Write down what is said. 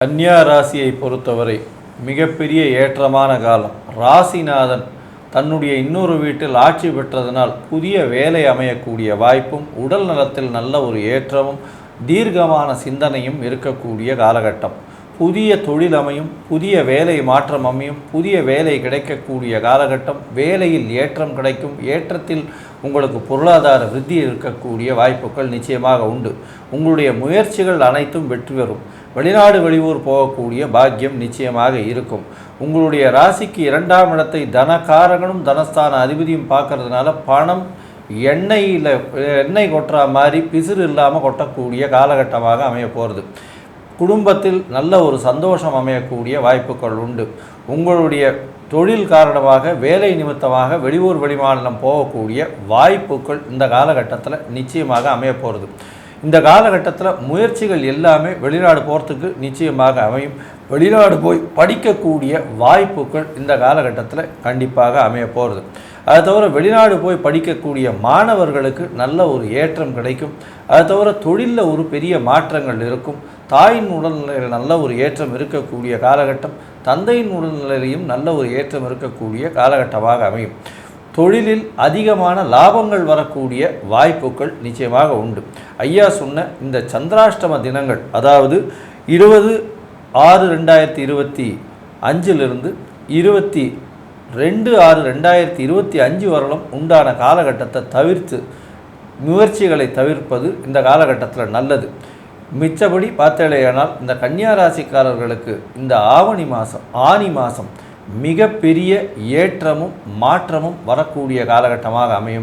கன்னியா ராசியை பொறுத்தவரை மிகப்பெரிய ஏற்றமான காலம். ராசிநாதன் தன்னுடைய இன்னொரு வீட்டில் ஆட்சி பெற்றதனால் புதிய வேலை அமையக்கூடிய வாய்ப்பும், உடல் நலத்தில் நல்ல ஒரு ஏற்றமும், தீர்க்கமான சிந்தனையும் இருக்கக்கூடிய காலகட்டம். புதிய தொழில் அமையும், புதிய வேலை மாற்றம் அமையும், புதிய வேலை கிடைக்கக்கூடிய காலகட்டம். வேலையில் ஏற்றம் கிடைக்கும். ஏற்றத்தில் உங்களுக்கு பொருளாதார விருத்தி இருக்கக்கூடிய வாய்ப்புகள் நிச்சயமாக உண்டு. உங்களுடைய முயற்சிகள் அனைத்தும் வெற்றி பெறும். வெளிநாடு வெளியூர் போகக்கூடிய பாக்கியம் நிச்சயமாக இருக்கும். உங்களுடைய ராசிக்கு 2ஆம் இடத்தை தனகாரகனும் தனஸ்தான அதிபதியும் பார்க்கறதுனால பணம் எண்ணெய் கொட்டுற மாதிரி பிசிறு இல்லாமல் கொட்டக்கூடிய காலகட்டமாக அமைய போகிறது. குடும்பத்தில் நல்ல ஒரு சந்தோஷம் அமையக்கூடிய வாய்ப்புகள் உண்டு. உங்களுடைய தொழில் காரணமாக வேலை நிமித்தமாக வெளியூர் வெளிமாநிலம் போகக்கூடிய வாய்ப்புகள் இந்த காலகட்டத்தில் நிச்சயமாக அமைய போகிறது. இந்த காலகட்டத்தில் முயற்சிகள் எல்லாமே வெளிநாடு போகிறதுக்கு நிச்சயமாக அமையும். வெளிநாடு போய் படிக்கக்கூடிய வாய்ப்புகள் இந்த காலகட்டத்தில் கண்டிப்பாக அமைய போகிறது. அதை தவிர வெளிநாடு போய் படிக்கக்கூடிய மாணவர்களுக்கு நல்ல ஒரு ஏற்றம் கிடைக்கும். அதை தவிர தொழிலில் ஒரு பெரிய மாற்றங்கள் இருக்கும். தாயின் உடல்நிலையில் நல்ல ஒரு ஏற்றம் இருக்கக்கூடிய காலகட்டம். தந்தையின் உடல்நிலையிலையும் நல்ல ஒரு ஏற்றம் இருக்கக்கூடிய காலகட்டமாக அமையும். தொழிலில் அதிகமான லாபங்கள் வரக்கூடிய வாய்ப்புகள் நிச்சயமாக உண்டு. ஐயா சொன்ன இந்த சந்திராஷ்டம தினங்கள், அதாவது 20/6/2025 22/6/2025 வரலும் உண்டான காலகட்டத்தை தவிர்த்து முயற்சிகளை தவிர்ப்பது இந்த காலகட்டத்தில் நல்லது. மிச்சபடி பார்த்தேனால் இந்த கன்னியா ராசிக்காரர்களுக்கு இந்த ஆனி மாதம் மிகப்பெரிய ஏற்றமும் மாற்றமும் வரக்கூடிய காலகட்டமாக அமையும்.